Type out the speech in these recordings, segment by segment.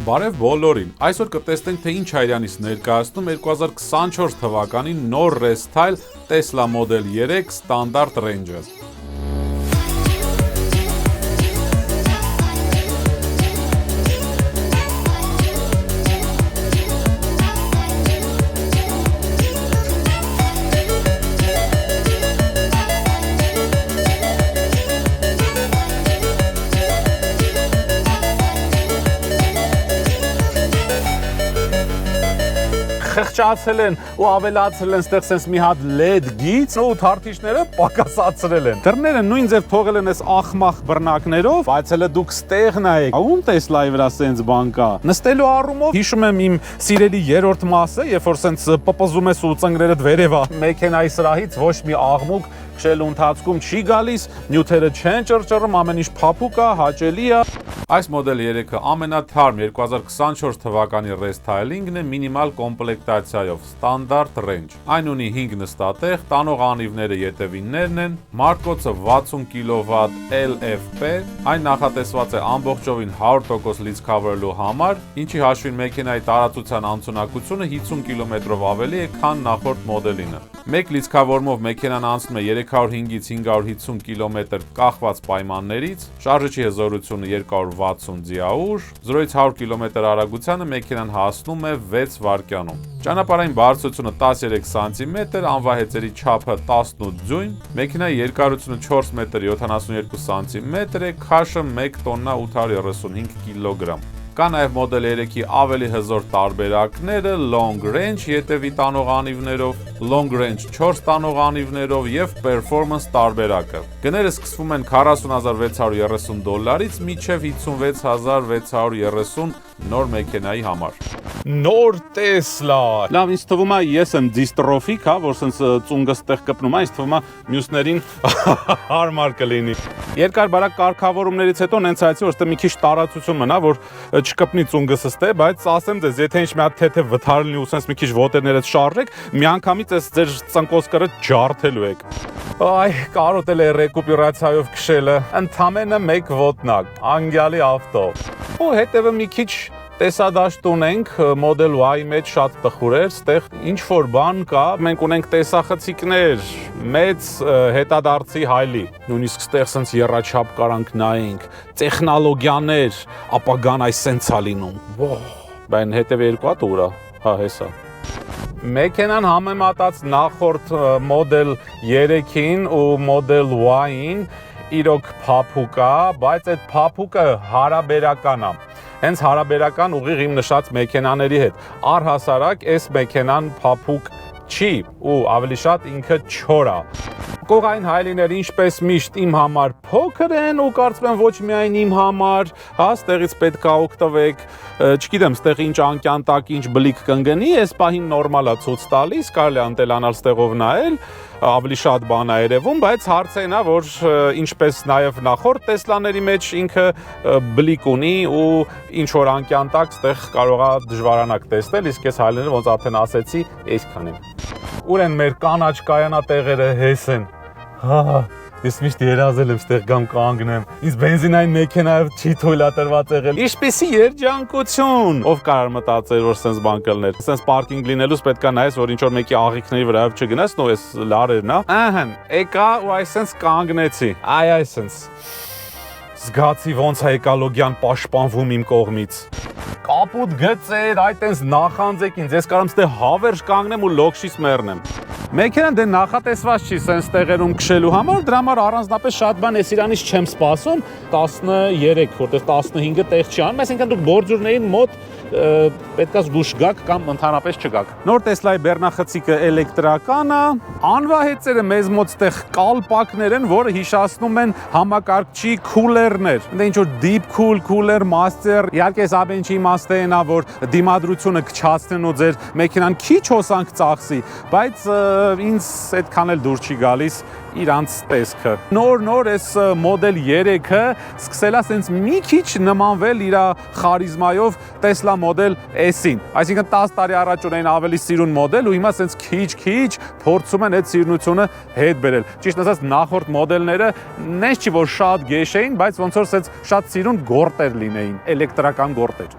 Բարև բոլորին, այսօր կտեսնենք, թե ինչ է իրանից ներկայացնում 2024 թվականի նոր Restyle Tesla Model 3 Standard Range-ը։ Խղճացել են ու ավելացրել են ստեղ sense մի հատ LED գիծ ու թարթիչները պակասացրել են։ Դռները նույն ձև թողել են այս ախմախ բռնակներով, բայց հələ դուք ստեղ նայեք։ Ում Tesla-ի վրա sense բան կա։ Նստելու առումով հիշում եմ իմ սիրելի երրորդ մասը, երբ որ sense պպզում ես ու ծնգներդ վերև է մեքենայի սրահից ոչ մի աղմուկ քշելու ընթացքում չի գալիս, նյութերը չեն ճռճռում, ամեն ինչ փափուկ է, հաճելի է։ Այս Model 3-ը ամենաթարմ 2024 թվականի Restyling-ն է մինիմալ կոմպլեկտացիայով Standard Range։ Այն ունի 5 նստատեղ, տանող անիվները ետևիններն են, մարտկոցը 60 kW LFP, այն նախատեսված է ամբողջովին 100% լիցքավորելու համար, ինչի հաշվին մեքենայի տարածության անցունակությունը 50 կմ-ով ավելի է, քան նախորդ մոդելինը։ Մեկ լիցքավորումով մեքենան անցնում է 305-ից 550 կմ կախված պայմաններից, շարժիչի հզորությունը 260 ձիաուր, 0-ից 100 կմ արագությանը մեքենան հասնում է 6 վայրկյանում։ Ճանապարհային բարձրությունը 13 սանտիմետր, անվահեծերի չափը 18 դյույմ, մեքենայի երկարությունը 4 մետր 72 սանտիմետր է, քաշը 1 տոննա 835 կիլոգրամ։ Կա նաև Model 3-ի ավելի հզոր տարբերակները Long Range ետևի տանող անիվներով, Long Range 4 տանող անիվներով և Performance տարբերակը։ Գները սկսվում են $40,630-ից մինչև $56,630 նոր մեքենայի համար։ Նոր Tesla։ Լավ, ինձ թվում է ես եմ դիստրոֆիկ, հա, որ sense ծունգը ստեղ կպնում է, ինձ թվում է մյուսներին հարմար կլինի։ Երկար բարակ կարգավորումներից հետո նենց այցի որ ստե մի քիչ տարածություն մնա, որ չկպնի ծունգս ստե, բայց ասեմ ձեզ, եթե ինչ մի հատ թեթև վթար լինի ու sense մի քիչ ոտերներդ շարժեք, միանգամից այս ձեր ծնկոսկրը ջարդելու եք։ Այ, կարոտել է ռեկուպերացիայով քշելը, ընդամենը 1 ոտնակ, անգյալի ավտո։ Ու հետևը մի քիչ տեսադաշտ ունենք, Model Y-ի մեջ շատ տխուր էր, ստեղ ինչ-որ բան կա, մենք ունենք տեսախցիկներ, մեծ հետադարձի հայլի, նույնիսկ ստեղ սենց եռաչափ կարանք նայենք, տեխնոլոգիաներ, ապագան այս սենց է լինում, բայն հետև երկու հատ ուրա, հա հեսա։ Մեքենան համեմատած նախորդ Model 3-ին ու Model Y-ին իրոք փափուկ է, բայց այդ փափուկը հարաբերական է։ Հենց հարաբերական ուղիղ իմ նշած մեքենաների հետ։ Առհասարակ այս մեքենան փափուկ չի ու ավելի շատ ինքը չոր է։ Կողային հայլիները ինչպես միշտ իմ համար փոքր են ու կարծում եմ ոչ միայն իմ համար, հա, ստեղից պետք է օգտվեք, չգիտեմ, ստեղ ինչ անկյան տակ ինչ բլիկ կընկնի, այս պահին նորմալ է ցույց տալիս, կարելի է անտելանալ ստեղով նայել, ավելի շատ բան է երևում, բայց հարցը այն է, որ ինչպես նաև նախորդ Տեսլաների մեջ ինքը բլիկ ունի ու ինչ որ անկյան տակ ստեղ կարող է դժվարանակ տեսնել, իսկ այս հայլիները ոնց արդեն ասեցի, այսքան են։ Ուր են մեր կանաչ կայանատեղերը հես են։ Հա, ես միշտ երազել եմ ստեղ գամ կանգնեմ։ Ինձ բենզինային մեքենայով չի թույլատրված եղել։ Ինչպիսի երջանկություն։ Ով կարող մտածել, որ sense բան կլներ։ Sense պարկինգ լինելուց պետք է նայես, որ ինչ որ մեկի աղիքների վրայով չգնաս, նո էս լարերն, հա։ Ահան, եկա ու այսպես կանգնեցի։ Այ այսպես։ Զգացի ոնց է էկոլոգիան պաշտպանվում իմ կողմից։ Կապուտ գծեր, այդ այնս նախանձեք ինձ, ես կարամ ստե հավերժ կանգնեմ ու լոքշից մեռնեմ։ Մեքենան դե նախատեսված չի սենց տեղերում քշելու համար, դրա համար առանձնապես շատ բան ես իրանից չեմ սպասում, 13, որտեղ 15-ը տեղ չի անում, այսինքն դուք բորձուրներին մոտ պետքա զգուշ գաք կամ ընդհանրապես չգաք։ Նոր Տեսլայի բեռնախցիկը էլեկտրական է, անվահեծերը մեզ մոտ ստեղ կալպակներ են, որը հիշացնում են համակարգչի քուլերներ։ Դե ինչ որ deep cool, cooler, master, իհարկե այս ամենի իմաստը այն է, որ դիմադրությունը կչացնեն ու ձեր մեքենան քիչ հոսանք ծախսի, բայց ինձ այդքան էլ դուր չի գալիս իրանց տեսքը։ Նոր այս Model 3-ը սկսել է սենց մի քիչ նմանվել իր խարիզմայով Tesla Model S-ին։ Այսինքն 10 տարի առաջ ունեն ավելի սիրուն մոդել ու հիմա սենց քիչ փորձում են այդ սիրունությունը հետ բերել։ Ճիշտ ասած նախորդ մոդելները նենց չի որ շատ գեշ էին, բայց ոնց որ սենց շատ սիրուն գորտեր լինեին, էլեկտրական գորտեր։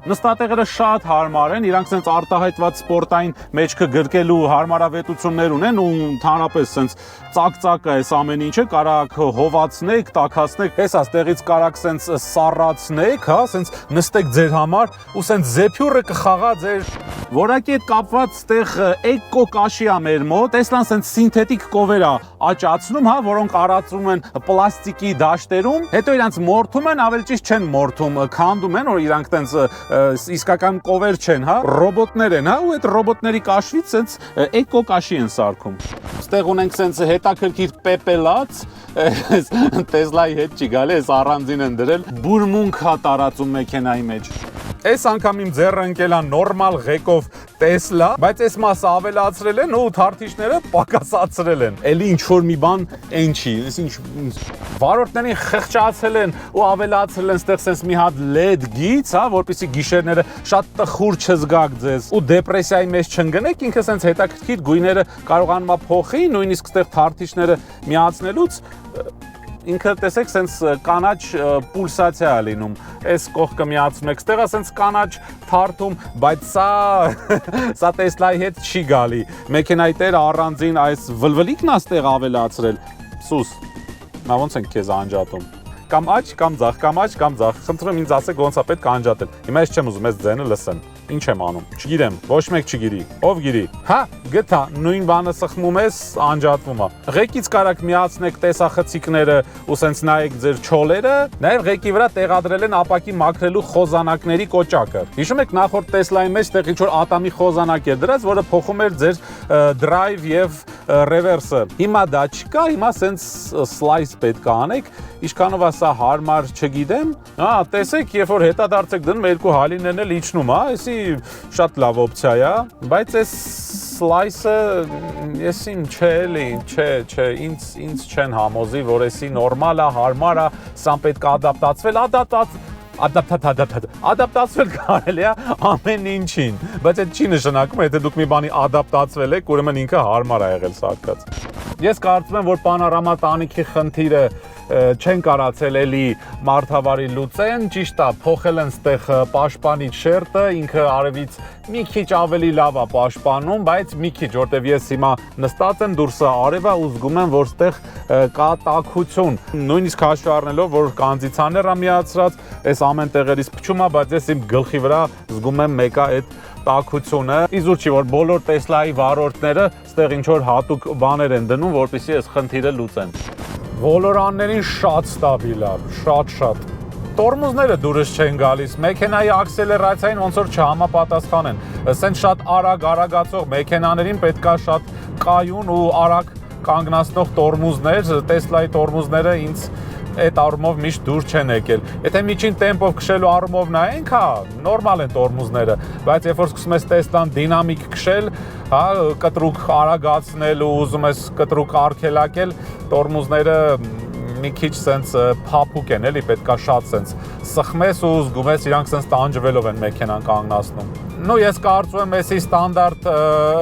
Նստատեղերը շատ հարմար են, իրանք sense արտահայտված սպորտային մեջքը գրկելու հարմարավետություններ ունեն ու ընդհանրապես sense ծակ-ծակը էս ամեն ինչը կարակ հովացնեք, տաքացնեք, հեսա ստեղից կարակ sense սառացնեք, հա, sense նստեք ձեր համար ու sense զեփյուրը կխաղա ձեր որակի հետ կապված ստեղ էկո կաշի է մեր մոտ, Տեսլան sense սինթետիկ կովեր է աճացնում, հա, որոնք առածում են պլաստիկի դաշտերում, հետո իրանց մորթում են, ավելի ճիշտ չեն մորթում, քանդում են, որ իրանք տենց իսկական կովեր չեն, հա, ռոբոտներ են, հա, ու այդ ռոբոտների կաշվից sense էկո կաշի են սարքում։ Ստեղ ունենք sense հետաքրքիր պեպելած, Տեսլայի հետ չի գալի, այս առանձին են դրել, բուրմունք հա տարածում մեքենայի մեջ։ Այս անգամ իմ ձեռը ընկել է նորմալ ղեկով Տեսլա, բայց այս մասը ավելացրել են ու թարթիչները պակասացրել են։ Էլի ինչ որ մի բան այն չի, ինչ վարորդներին խղճացել են ու ավելացրել են ստեղ sense մի հատ LED գիծ, հա, որպեսզի գիշերները շատ տխուր չզգաք ձեզ ու դեպրեսիայի մեջ չընկնեք, ինքը sense հետաքրքիր գույները կարողանում է փոխի, նույնիսկ ստեղ թարթիչները միացնելուց ինքը տեսեք sense կանաչ պուլսացիա է լինում, այս կողքը միացում եք, ստեղա sense կանաչ թարթում, բայց սա Տեսլայի հետ չի գալի, մեքենայի տերը առանձին այս վլվլիկն է ստեղ ավելացրել, սուս, նա ոնց ենք քեզ անջատում, կամ աչ, կամ ձախ, կամ աչ, կամ ձախ, խնդրում ինձ ասեք ոնց է պետք անջատել, հիմա ես չեմ ուզում այս ձենը լսեն, ինչ եմ անում, չգիրեմ, ոչ մեկ չգիրի, ով գիրի, հա, գտա, նույն բանը սխմում ես, անջատվում է, ղեկից կարակ միացնեք տեսախցիկները ու սենց նայեք ձեր չոլերը, նաև ղեկի վրա տեղադրել են ապակի մաքրելու խոզանակների կոճակը, հիշում եք նախորդ Տեսլայի մեջ տեղ ինչ-որ ատամի խոզանակ էր դրած, որը փոխում էր ձեր դրայվ և ռևերսը, հիմա դա չկա, հիմա սենց սլայս պետք է անեք, ինչքանով է սա հարմար չգիտեմ, հա, տեսեք, երբ որ հետադարձ եք դնում երկու հալիներն էլ իջնում, հա, էսի շատ լավ օպցիա է, բայց այս սլայսը եսին չէ էլի, չէ, ինձ չեն համոզի, որ էսի նորմալ է, հարմար է, սան պետք է ադապտացվել կարելի է ամեն ինչին, բայց այդ չի նշանակում, եթե դուք մի բանի ադապտացվել եք, ուրեմն ինքը հարմար է եղել սարքած։ Ես կարծում եմ, որ պանորամա տանիքի խնդիրը չեն կարացել էլի մարդավարի լուծեն, ճիշտ է, փոխել են ստեղ պաշտպանիչ շերտը, ինքը արևից մի քիչ ավելի լավ է պաշտպանում, բայց մի քիչ, որտեվ ես հիմա նստած եմ, դուրսը արև է ու զգում եմ, որ ստեղ կա տաքություն, նույնիսկ հաշվի առնելով, որ կոնդիցիոներ է միացրած, այս ամեն տեղերից փչում է, բայց ես իմ գլխի վրա զգում եմ մեկը այդ տաքությունը, իզուր չի, որ բոլոր Տեսլայի վարորդները ստեղ ինչ-որ հատուկ բաներ են դնում, որպեսզի այս խնդիրը լուծեն։ Վոլորաններին շատ ստաբիլ է, շատ։ Տորմուզները դուրս չեն գալիս, մեքենայի աքսելերացիային ոնց որ չհամապատասխանեն։ Սենց շատ արագացող մեքենաներին պետք է շատ կայուն ու արագ կանգնացնող տորմուզներ, Տեսլայի տորմուզները ինձ այդ առումով միշտ դուր չեն եկել։ Եթե միջին տեմպով քշելու առումով նայենք, հա, նորմալ են տորմուզները, բայց երբ որ սկսում ես Տեսլան դինամիկ քշել, հա, կտրուկ արագացնել ու ուզում ես կտրուկ արգելակել, տորմուզները մի քիչ սենց փափուկ են, էլի պետքա շատ սենց սխմես ու զգում ես իրանք սենց տանջվելով են մեքենան կանգնացնում։ Ну, ես կարծում եմ, էսի ստանդարտ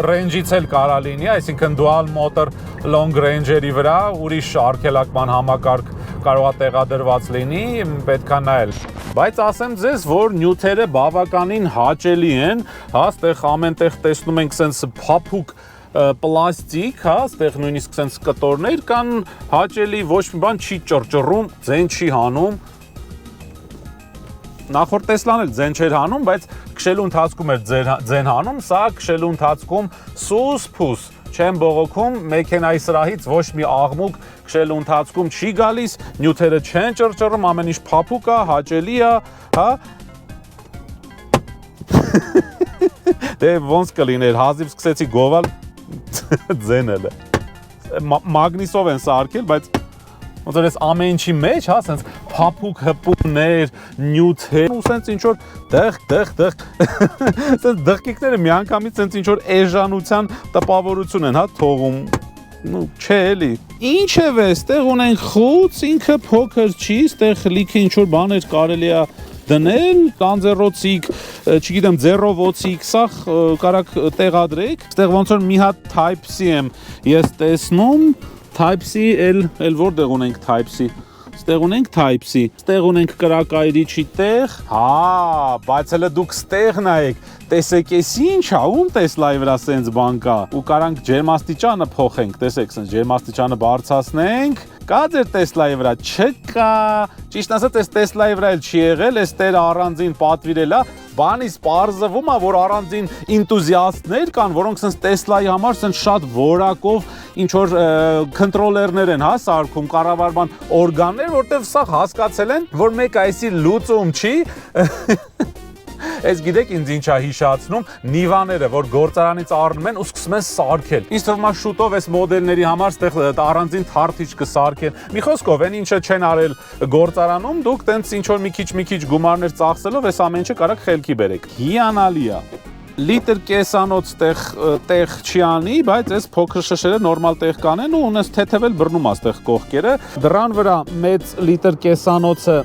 ռեյնջից էլ կարա լինի, այսինքն dual motor long range-երի վրա ուրիշ արգելակման համակարգ կարող է տեղադրված լինի, պետքա նայել։ Բայց ասեմ ձեզ, որ նյութերը բավականին հաճելի են, հա, ստեղ ամենտեղ տեսնում ենք սենց փափուկ պլաստիկ, հա, ստեղ նույնիսկ սենց կտորներ կան, հաճելի, ոչ մի բան չի ճռճռում, ձեն չի հանում։ Նախորդ Տեսլան էլ ձեն չէր հանում, բայց քշելու ընթացքում էր ձեն հանում, սա քշելու ընթացքում սուս-փուս չեմ բողոքում, մեքենայի սրահից ոչ մի աղմուկ քշելու ընթացքում չի գալիս, նյութերը չեն ճռճռում, ամեն ինչ փափուկ է, հաճելի է, հա։ Դե ոնց կլիներ, հազիվ սկսեցի գովալ ձենել է։ Մագնիսով են սարքել, բայց ոնց որ ես ամեն ինչի մեջ, հա, սենց փափուկ հպուներ, նյութեր, ու սենց ինչ որ դեղ, սենց դղկիկները միանգամից սենց ինչ որ էժանության տպավորություն են, հա, թողում, ну, չէ էլի։ Ինչև է, ստեղ ունենք խուց, ինքը փոքր չի, ստեղ լիքը ինչ որ բաներ կարելի է դնել, կանձերոցիկ, չգիտեմ, ձեռովոցիկ, սա կարակ տեղադրեք, ստեղ ոնց որ մի հատ Type-C եմ ես տեսնում, Type-C էլ որտեղ ունենք Type-C, Ստեղ ունենք Type-C, ստեղ ունենք կրակայրիչի տեղ, բայց հələ դուք ստեղ նայեք, տեսեք էս ինչ է, ում Տեսլայի վրա սենց բան կա, ու կարանք ջերմաստիճանը փոխենք, տեսեք, սենց ջերմաստիճանը բարձրացնենք, կա ձեր Տեսլայի վրա, չկա, ճիշտ ասած, այս Տեսլայի վրա էլ չի եղել, այս տերը առանձին պատվիրել է, բանից պարզվում է, որ առանձին ինտուզիաստներ կան, որոնք սենց Տեսլայի համար սենց շատ որակով ինչ որ քոնտրոլերներ են, հա, սարքում, կառավարման օրգաններ, որտեղ սա հասկացել են, որ մեկ այսի լուծում չի, Այս գիտեք ինձ ինչ է հիշացնում, նիվաները, որ գործարանից առնում են ու սկսում են սարքել։ Ինձ թվում է շուտով այս մոդելների համար ստեղ առանձին թարթիչ կսարքեն։ Մի խոսքով, այն ինչը չեն արել գործարանում, դուք տենց ինչ որ մի քիչ գումարներ ծախսելով այս ամեն ինչը կարաք խելքի բերեք։ Հիանալի է։ Լիտր կեսանոց տեղ չի անի, բայց այս փոքր շշերը նորմալ տեղ կանեն ու ունես թեթևել բռնում է ստեղ կողքերը։ Դրան վրա մեծ լիտր կեսանոցը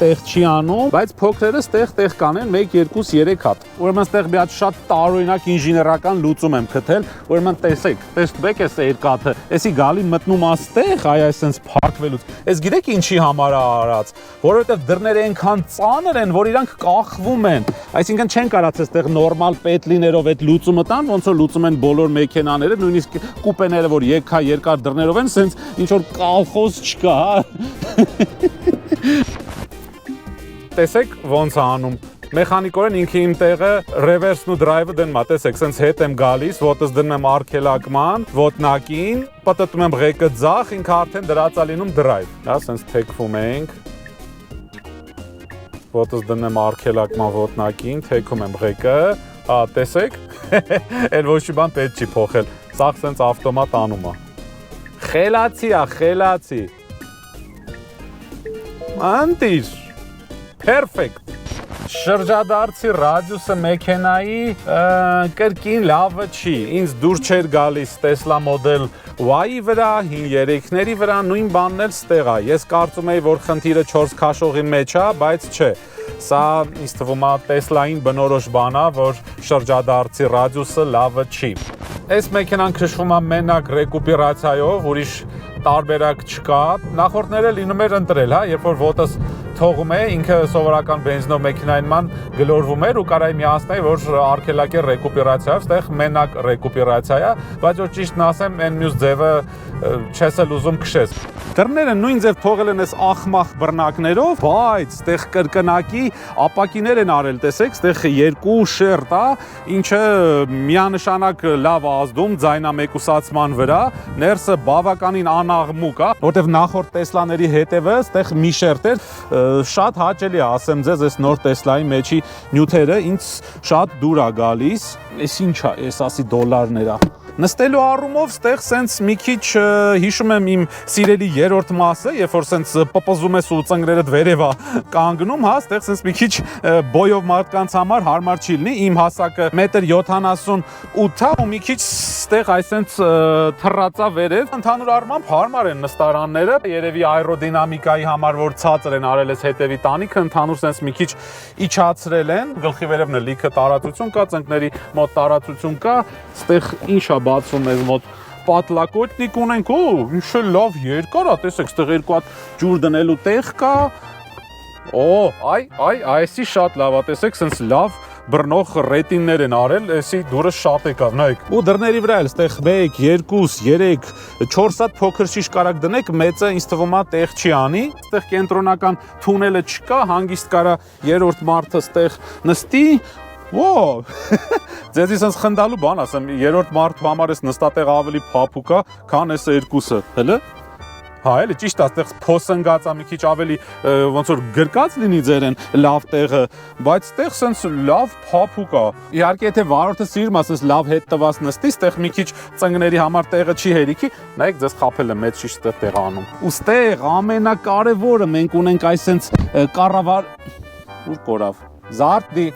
տեղ չի անում, բայց փոքրերը տեղ կանեն 1, 2, 3 հատ։ Ուրեմն ստեղ մի հատ շատ տարօրինակ ինժեներական լուծում եմ գտել, ուրեմն տեսեք, տեսեք այս երկաթը, էսի գալի մտնում աստեղ, այ այսպես փակվելուց։ Այս գիտեք ինչի համար է արած, որովհետև դռները այնքան ծանր են, որ իրանք կախվում են։ Այսինքն չեն կարած այստեղ նորմալ պետլիներով այդ լուծումը տան, ոնց որ լուծում են բոլոր մեքենաները, նույնիսկ կուպեները, որ երկար դռներով են, սենց ինչ որ կալխոզ չկա, Տեսեք ոնց է անում, մեխանիկորեն ինքը իմ տեղը ռևերսն ու դրայվը դնում է, տեսեք, սենց հետ եմ գալիս, ոտս դնում եմ արգելակման, ոտնակին, պտտում եմ ղեկը ձախ, ինքը արդեն դրած է լինում դրայվ, դա սենց թեքվում ենք, ոտս դնում եմ արգելակման ոտնակին, թեքում եմ ղեկը, տեսեք, էլ ոչ մի բան պետք չի փոխել, սաղ սենց ավտոմատ անում է, խելացի է, խելացի, անտիր, Perfect. Շրջադարձի ռադիուսը մեքենայի կրկին լավը չի։ Ինձ դուր չէր գալիս Tesla Model Y-ի վրա, 5-3-ների վրա, նույն բանն էլ ստեղ է։ Ես կարծում եի, որ խնդիրը 4 քաշողի մեջ է, բայց չէ։ Սա ինձ թվում է Tesla-ին բնորոշ բան է, որ շրջադարձի ռադիուսը լավը չի։ Այս մեքենան քշվում է մենակ ռեկուպերացիայով, ուրիշ տարբերակ չկա։ Նախորդները լինում էր ընտրել, հա, երբ որ ոտս թողում է, ինքը սովորական բենզինով մեքենային ման գլորվում էր ու կարայի միացնեի, որ արգելակ է ռեկուպերացիայով, ստեղ մենակ ռեկուպերացիա է, բայց որ ճիշտն ասեմ, այն մյուս ձևը չես էլ ուզում քշես։ Դռները նույն ձև թողել են այս ախմախ բռնակներով, բայց ստեղ կրկնակի ապակիներ են արել, տեսեք, ստեղ 2 շերտ է, ինչը միանշանակ լավ ազդում ձայնամեկուսացման վրա, ներսը բավականին անաղմուկ է, որտեղ նախորդ Տեսլաների հետևը ստեղ մի շերտ էր, շատ հաճելի է, ասեմ ձեզ, այս նոր Տեսլայի մեջի նյութերը ինձ շատ դուր է գալիս, այս ինչ է, այս ասի դոլարներ է։ Նստելու առումով ստեղ սենց մի քիչ հիշում եմ իմ սիրելի երրորդ մասը, երբ որ սենց պպզում ես ու ծնգներդ վերև է կանգնում, հա, ստեղ սենց մի քիչ բոյով մարդկանց համար հարմար չի լինի, իմ հասակը 1.78 է ու մի քիչ ստեղ այսենց թռածա վերև, ընդհանուր առմամբ հարմար են նստարանները, երևի աերոդինամիկայի համար, որ ցածր են արել այս հետևի տանիքը, ընդհանուր սենց մի քիչ իջացրել են, գլխի վերևն է լիքը տարածություն կա, ծնկների մոտ տարածություն կա, ստեղ ինչ է բացվում մեզ մոտ պատլակոտնիկ ունենք, ինչ է լավ երկար է, տեսեք, ստեղ 2 հատ ջուր դնելու տեղ կա, այսի շատ լավ է, տեսեք, սենց լավ բռնող ռետիններ են արել, էսի դուրը շատ եկավ, նայեք։ Ու դռների վրա էլ ստեղ 1, 2, 3, 4 հատ փոքր շիշ կարակ դնեք, մեծը ինձ թվում է տեղ չի անի։ Ստեղ կենտրոնական թունելը չկա, հանգիստ կարա երրորդ մարդը ստեղ նստի։ Ձեզի սենց խնդալու բան ասեմ, երրորդ մարդու համար ես նստատեղ ավելի փափուկ է, քան այս երկուսը, հələ։ Հա, էլի ճիշտ է, այդտեղ փոսնգած է, մի քիչ ավելի ոնց որ գրկած լինի ձերեն լավ տեղը, բայց այդտեղ սենց լավ փափուկ է։ Իհարկե, եթե վարորդը սիրում է սենց լավ հետ տված նստի, այդտեղ մի քիչ ծնգների համար տեղը չի հերիքի, նայեք, ձեզ խաբել է մեծ շիշ տեղ անում։ Ու այդտեղ ամենակարևորը մենք ունենք այս սենց կառավար ուր կորավ։ Զարդի։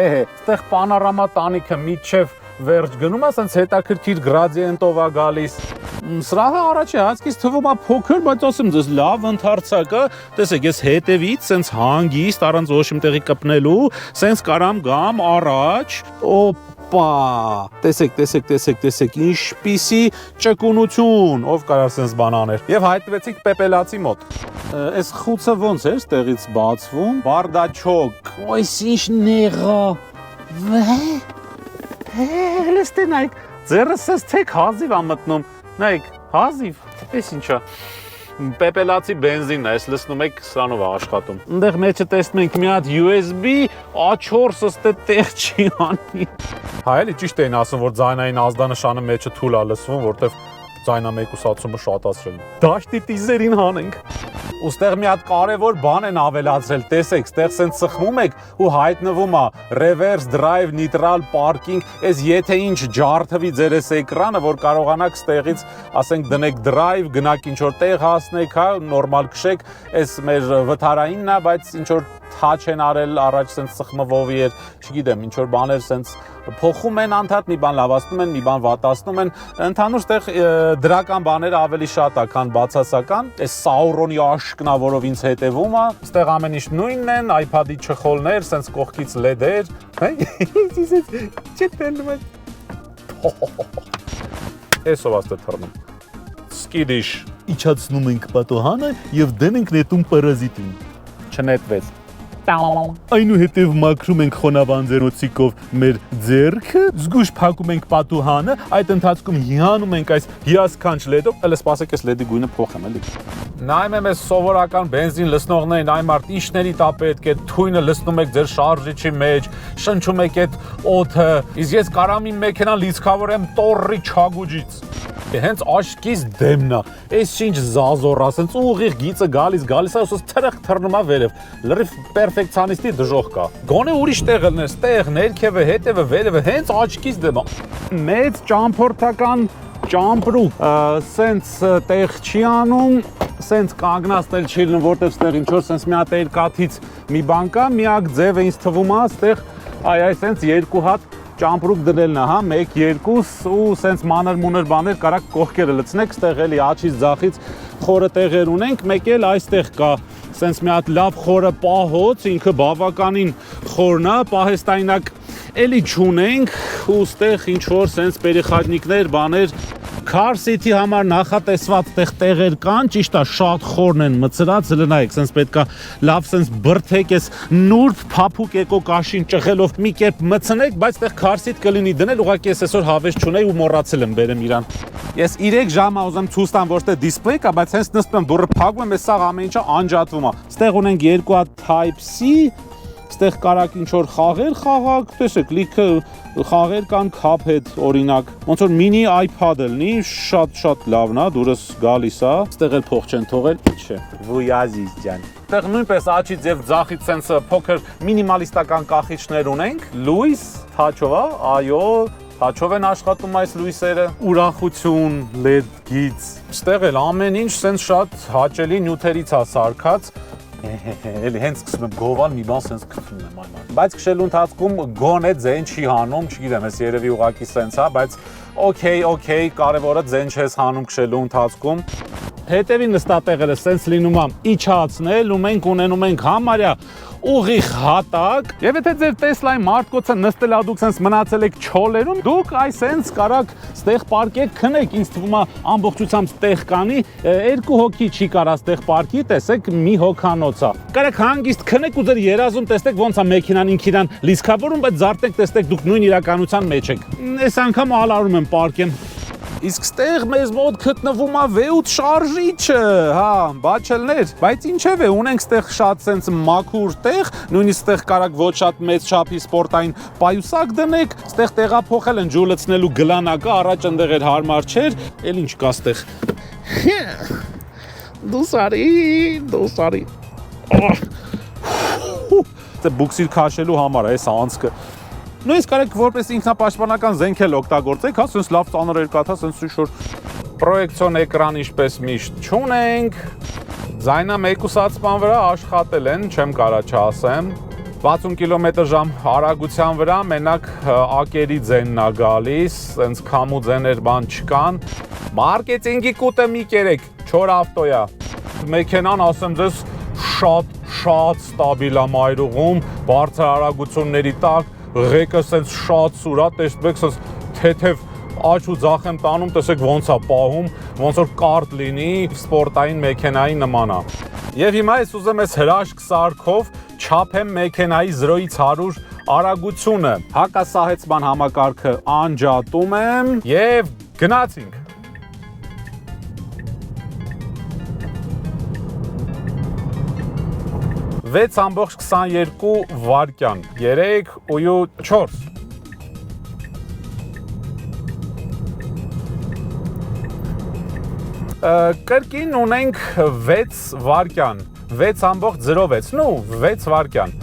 Այդտեղ պանորամա տանիքը միջև վերջ գնում է, սենց հետաքրքիր գրադիենտով է գալիս։ Սրահը առաջի հայացքից թվում է փոքր, բայց ասեմ ձեզ լավ ընդարձակ է, տեսեք, ես հետևից սենց հանգիստ առանց ոչ մի տեղի կպնելու, սենց կարամ գամ առաջ, Հոպա, տեսեք, ինչպիսի ճկունություն, ով կարող sense բան աներ։ Եվ հայտնվեցիք Պեպելացի մոտ։ Այս խուցը ոնց էր ստեղից բացվում։ Բարդաչոկ։ Ոյս ինչ նեղա։ Լստենայք, ձեռս ես թեք հազիվ ա մտնում։ Նայեք, հազիվ, էս ինչա։ Պեպելացի բենզինն է, ես լսնում եք սրանով է աշխատում։ Այնտեղ մեջը տեսնում ենք մի հատ USB, A4 ըստե տեղ չի անի։ Հա էլի ճիշտ էին ասում, որ ձայնային ազդանշանը մեջը թույլ է լսվում, որտեվ ձայնամեկուսացումը շատացրել։ Դաշտի տիզերին հանենք։ Ոստեղ մի հատ կարևոր բան են ավելացրել, տեսեք, ստեղ սենց սխմում եք ու հայտնվում է reverse drive, neutral parking, այս եթե ինչ ջարդվի ձեր այս էկրանը, որ կարողանաք ստեղից, ասենք դնեք drive, գնաք ինչ որ տեղ հասնեք, հա, նորմալ քշեք, այս մեր վթարայինն է, բայց ինչ որ touch են արել, առաջ սենց սխմվովի էր, չգիտեմ, ինչ որ բաներ սենց փոխում են անդադ, մի բան լավացնում են, մի բան վատացնում են, ընդհանուր ստեղ դրական բաները ավելի շատ է, քան բացասական, այս Sauron-ի աշկն է, որով ինձ հետևում է, ստեղ ամեն ինչ նույնն են, iPad-ի չխոլներ, սենց կողքից LED-էր, չետելնում են, էսով աստե թռնում, Skiddish, իջացնում ենք պատոհանը և դեն ենք նետում պարազիտին, չնետվեց, այնուհետև մաքրում ենք խոնավանձերոցիկով մեր ձեռքը, զգույշ փակում ենք պատուհանը, այդ ընթացքում հիանում ենք այս հիասքանչ լեդով, էլը սպասեք այս լեդի գույնը փոխեմ էլի։ Նայում եմ այս սովորական բենզին լցնողներին, այ մարդ ինչների տա պետք է, թույնը լցնում եք ձեր շարժիչի մեջ, շնչում եք այդ օդը, իսկ ես կարամ իմ մեքենան լիցքավորեմ տորրի չագուջից։ Հենց աշկից դեմն է, այս ինչ զազոր է, սենց ուղիղ գիծը գալիս է, ուսս թրխ թռնում է վերև, լրիվ պերֆեկցիոնիստի դժոխք է։ Գոնե ուրիշ տեղ ելներ, ստեղ, ներքևը, հետևը, վերևը, հենց աշկից դեմ է։ Մեծ ճամփորդական ճամպրուկ, սենց տեղ չի անում, սենց կանգնացնել չի լինում, որտեղ ստեղ ինչ-որ սենց մի հատ երկաթից մի բան կա, միակ ձև է ինձ թվում է, ստեղ այ սենց երկու հատ ճամպրուկ դնելն է, հա, 1-2 ու սենց մանր-մունր բաներ կարակ կողքերը լցնեք, ստեղ էլի աչից ձախից խորը տեղեր ունենք, մեկ էլ այստեղ կա սենց մի հատ լավ խորը պահոց, ինքը բավականին խորն է, պահեստայնակ էլի չունենք ու ստեղ ինչ-որ սենց պերիխատնիկներ, բաներ Car seat-ի համար նախատեսված տեղեր կան, ճիշտ է, շատ խորն են մցրած, լնայեք, սենց պետքա լավ սենց բրթեք, ես նուրբ փափուկ էկոկաշին ճղելով մի կերպ մցնեք, բայց տեղ car seat կլինի դնել, ուղղակի ես այսօր հավես չունեի ու մոռացել եմ բերեմ իրան։ Ես 3 ժամ ուզեմ ցույց տամ, ոչ թե դիսպլեյ կա, բայց հենց նստում եմ, դուռը փակվում եմ, այս սաղ ամեն ինչը անջատվում է։ Ստեղ ունենք 2 հատ Type-C, ստեղ կարակ ինչ-որ խաղեր խաղակ, տեսեք, լիքը խաղեր կան Cuphead օրինակ, ոնց որ մինի iPad լինի, շատ լավն է, դուրս գալիս է, ստեղ էլ փող չեն թողել, չէ, վույազիզ ջան։ Ստեղ նույնպես աչից եւ ձախից sense փոքր մինիմալիստական կախիչներ ունենք, լույս, թաչով է, այո, թաչով են աշխատում այս լույսերը, ուրախություն, LED գիծ, ստեղ էլ ամեն ինչ sense շատ հաճելի նյութերից է սարքած, Էլի հենց սկսում եմ գովալ, մի բան սենց քթում եմ այմար։ Բայց քշելու ընթացքում գոնե ձեն չի հանում, չգիտեմ, ես երևի ուղակի սենց է, բայց օքեյ, կարևորը ձեն չես հանում քշելու ընթացքում։ Հետևի նստատեղերը սենց լինում է իջացնել ու մենք ունենում ենք համարյա ուղիղ հատակ եւ եթե ձեր Տեսլայի մարտկոցը նստել ա դուք սենց մնացել եք չոլերում դուք այ սենց կարակ ստեղ պարկեք քնեք ինձ թվում է ամբողջությամբ տեղ կանի 2 հոգի չի կարա ստեղ պարկի տեսեք մի հոգանոց է կարակ հանգիստ քնեք ու ձեր երազում տեսեք ոնց է մեքենան ինքնին լիցքավորում բայց զարթեք տեսեք դուք նույն իրականության մեջ եք այս անգամ ալարում եմ պարկեմ Իսկ ստեղ մեզ մոտ գտնվում է V8 շարժիչը, հա, բաչելներ, բայց ինչև է, ունենք ստեղ շատ սենց մաքուր տեղ, նույնիսկ ստեղ կարակ ոչ շատ մեծ չափի սպորտային պայուսակ դնեք, ստեղ տեղափոխել են ջուլեցնելու գլանակը, առաջ ընդեղ էր հարմար չէր, էլ ինչ կա ստեղ։ Դուսարի։ Դե բուքսիր քաշելու համար է, այս անցքը։ Նույնիսկ կարեք որպես ինքնապաշտպանական զենք էլ օգտագործեք, հա, սենց լավ ծանր երկաթ, հա, սենց ինչ-որ պրոյեկցիոն էկրան ինչպես միշտ չունենք, ձայնամեկուսացման վրա աշխատել են, չեմ կարա չասեմ, 60 կմ/ժ արագության վրա մենակ ակերի ձենն է գալիս, սենց քամու ձեներ բան չկան, մարկետինգի կուտը մի կերեք, չոր ավտոյա, մեքենան ասեմ ձեզ շատ ստաբիլ է մայրուղում, բարձր արագությունների տակ, ղեկը սենց շատ սուր է, տեսեք սենց թեթև աչ ու ձախ եմ տանում, տեսեք ոնց է պահում, ոնց որ կարտ լինի, սպորտային մեքենայի նման է։ Եվ հիմա ես ուզեմ այս հրաշք սարքով չափեմ մեքենայի 0-ից 100 արագությունը։ Հակասահեցման համակարգը անջատում եմ եւ գնացինք։ 6.22 վայրկյան, 3 ու 4։ Կրկին ունենք 6 վայրկյան, 6.06, նու 6 վայրկյան։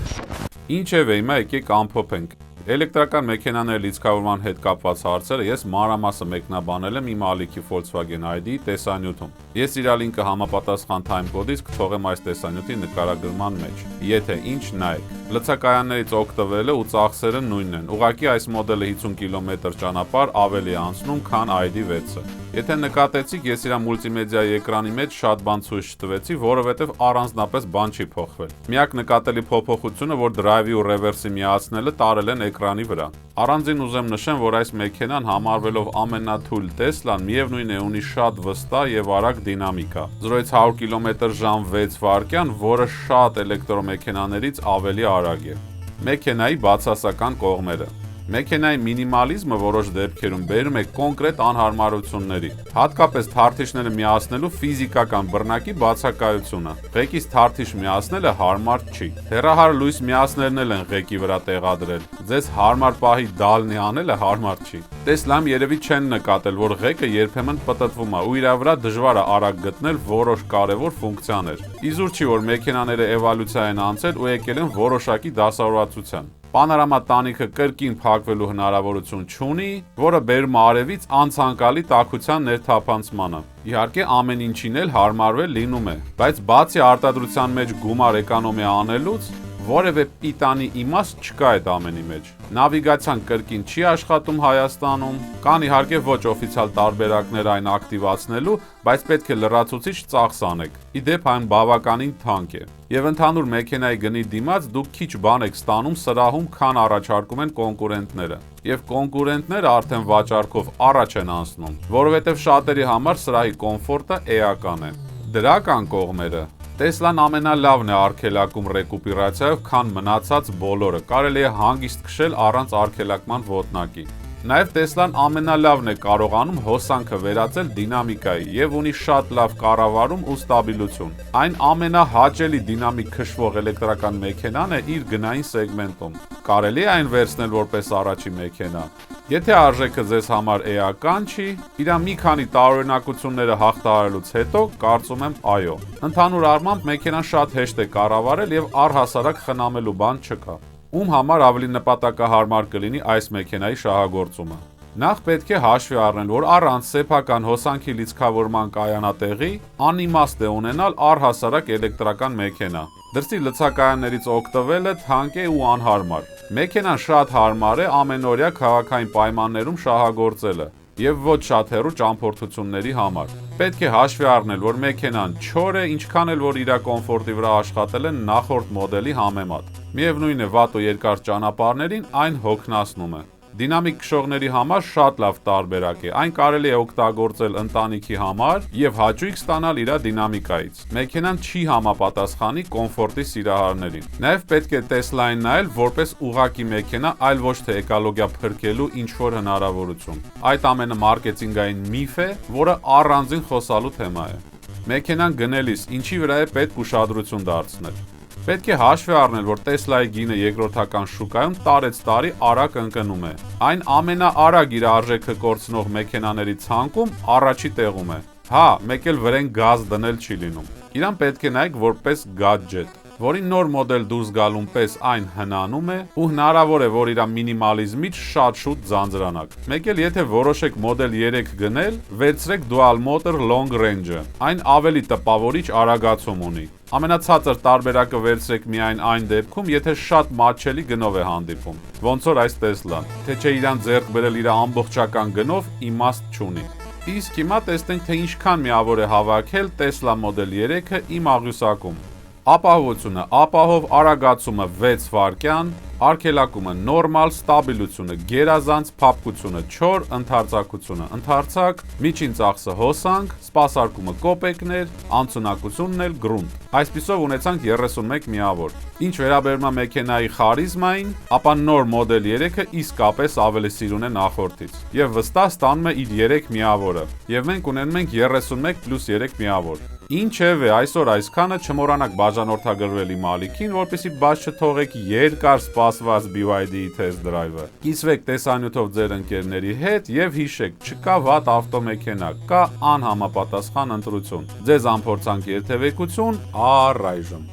Ինչևէ, հիմա եկեք ամփոփենք։ Էլեկտրական մեքենաների լիցքավորման հետ կապված հարցերը ես մանրամասը մեկնաբանել եմ իմ ալիքի Volkswagen ID-ի տեսանյութում։ Ես իր լինկը համապատասխան timecode-ից կթողեմ այս տեսանյութի նկարագրման մեջ։ Եթե ինչ նայեք, լցակայաններից օգտվելը ու ծախսերը նույնն են։ Ուղղակի այս մոդելը 50 կիլոմետր ճանապարհ ավելի է անցնում, քան ID6-ը։ Եթե նկատեցիք, ես իր մուլտիմեդիայի էկրանի մեջ շատ բան ցույց չտվեցի, որովհետև առանձնապես բան չի փոխվել։ Միակ նկատելի փոփոխությունը, որ դրայվի ու ռևերսի միացնելը տարել են էկրանի վրա։ Առանձին ուզեմ նշեմ, որ այս մեքենան համարվելով ամենաթույլ Տեսլան, միևնույն է ունի շատ վստահ եւ արագ դինամիկա։ 0-ից 100 կմ/ժ 6 վայրկյան, որը շատ էլեկտրոմեքենաներից ավելի արագ է։ Մեքենայի բացասական կողմերը։ Մեքենայի մինիմալիզմը որոշ դեպքերում բերում է կոնկրետ անհարմարությունների, հատկապես թարթիչները միացնելու ֆիզիկական բռնակի բացակայությունը։ Ղեկից թարթիչ միացնելը հարմար չի։ Հեռահար լույս միացներն էլ են ղեկի վրա տեղադրել։ Ձեզ հարմար պահի դալնի անելը հարմար չի։ Տեսլամ երևի չեն նկատել, որ ղեկը երբեմն պտտվում է ու իր վրա դժվար է արագ գտնել որոշ կարևոր ֆունկցիաներ։ Իզուր չի, որ մեքենաները էվոլյուցիա են անցել ու եկել են որոշակի դասավորվածության։ Պանորամա տանիքը կրկին փակվելու հնարավորություն չունի, որը բերում է արևից անցանկալի տաքության ներթափանցմանը։ Իհարկե ամեն ինչին էլ հարմարվել լինում է, բայց բացի արտադրության մեջ գումար էկոնոմիա անելուց, որևէ պիտանի իմաստ չկա այդ ամենի մեջ։ Նավիգացիան կրկին չի աշխատում Հայաստանում, կան իհարկե ոչ օֆիցիալ տարբերակներ այն ակտիվացնելու, բայց պետք է լրացուցիչ ծախս անեք։ Ի դեպ այն բավականին թանկ է։ Եվ ընդհանուր մեքենայի գնի դիմաց դուք քիչ բան եք ստանում սրահում, քան առաջարկում են կոնկուրենտները։ Եվ կոնկուրենտները արդեն վաճառքով առաջ են անցնում, որովհետև շատերի համար սրահի կոմֆորտը էական է։ Դրական կողմերը։ Տեսլան ամենալավն է արգելակում ռեկուպերացիայով, քան մնացած բոլորը։ Կարելի է հանգիստ քշել առանց արգելակման ոտնակի։ Նաև Տեսլան ամենալավն է կարողանում հոսանքը վերածել դինամիկայի եւ ունի շատ լավ կառավարում ու ստաբիլություն։ Այն ամենահաճելի դինամիկ քշվող էլեկտրական մեքենան է իր գնային սեգմենտում։ Կարելի է այն վերցնել որպես առաջի մեքենա։ Եթե արժեքը ձեզ համար էական չի, իր մի քանի տարօրինակությունները հաղթահարելուց հետո կարծում եմ այո։ Ընդհանուր առմամբ մեքենան շատ հեշտ է կառավարել եւ առհասարակ խնամելու բան չկա։ Ում համար ավելի նպատակահարմար կլինի այս մեքենայի շահագործումը։ Նախ պետք է հաշվի առնել, որ առանց սեփական հոսանքի լիցքավորման կայանատեղի անիմաստ է ունենալ առհասարակ էլեկտրական մեքենա։ Դրսի լցակայաններից օգտվելը թանկ է ու անհարմար։ Մեքենան շատ հարմար է ամենօրյա քաղաքային պայմաններում շահագործելը եւ ոչ շատ հեռու ճամփորդությունների համար։ Պետք է հաշվի առնել, որ մեքենան չոր է, ինչքան էլ որ իր կոմֆորտի վրա աշխատել են նախորդ մոդելի համեմատ։ Միևնույն է, վատ ու երկար ճանապարհներին այն հոգնածնում է։ Դինամիկ քշողների համար շատ լավ տարբերակ է։ Այն կարելի է օգտագործել ընտանիքի համար եւ հաճույք ստանալ իր դինամիկայից։ Մեքենան չի համապատասխանի կոմֆորտի սիրահարներին։ Նաեւ պետք է Տեսլային նայել որպես ուղղակի մեքենա, այլ ոչ թե էկոլոգիա փրկելու ինչ-որ հնարավորություն։ Այդ ամենը մարքեթինգային միֆ է, որը առանձին խոսալու թեմա է։ Մեքենան գնելիս ինչի վրա է պետք ուշադրություն դարձնել։ Պետք է հաշվի առնել, որ Տեսլայի գինը երկրորդական շուկայում տարեցտարի արագ ընկնում է։ Այն ամենաարագ իր արժեքը կորցնող մեքենաների ցանկում առաջի տեղում է։ Հա, մեկ էլ վրան գազ դնել չի լինում։ Իրան պետք է նայեք որպես գադջետ, որի նոր մոդել դուրս գալուն պես այն հնանում է ու հնարավոր է, որ իր մինիմալիզմից շատ շուտ ձանձրանաք։ Մեկ էլ եթե որոշեք մոդել 3 գնել, վերցրեք Dual Motor Long Range-ը։ Այն ավելի տպավորիչ արագացում ունի։ Ամենացածր տարբերակը վերցրեք միայն այն դեպքում, եթե շատ մատչելի գնով է հանդիպում, ոնց որ այս Տեսլան, թե չէ իրան ձեռք բերել իր ամբողջական գնով իմաստ չունի։ Իսկ հիմա տեսնենք, թե ինչքան միավոր է հավաքել Tesla Model 3-ը իմ աղյուսակում։ ապահովությունը ապահով, արագացումը 6 վայրկյան, արգելակումը նորմալ, ստաբիլությունը գերազանց, փափկությունը չոր, ընդարձակությունը ընդարձակ, միջին ծախսը հոսանք, սպասարկումը կոպեկներ, անցունակությունն էլ գրունտ։ Այսպիսով ունեցանք 31 միավոր։ Ինչ վերաբերում է մեքենայի խարիզմային, ապա նոր մոդել 3-ը իսկապես ավելի սիրուն է նախորդից եւ վստահ ստանում է իր 3 միավորը։ Եվ մենք ունենում ենք 31 + 3 միավոր։ Ինչևէ, այսօր այսքանը, չմոռանաք բաժանորդագրվել իմ ալիքին, որպեսզի բաց չթողեք երկար սպասված BYD-ի test drive-ը։ Կիսվեք տեսանյութով ձեր ընկերների հետ եւ հիշեք, չկա վատ ավտոմեքենա, կա անհամապատասխան ընտրություն։ Ձեզ անփորձանք երթևեկություն առայժմ։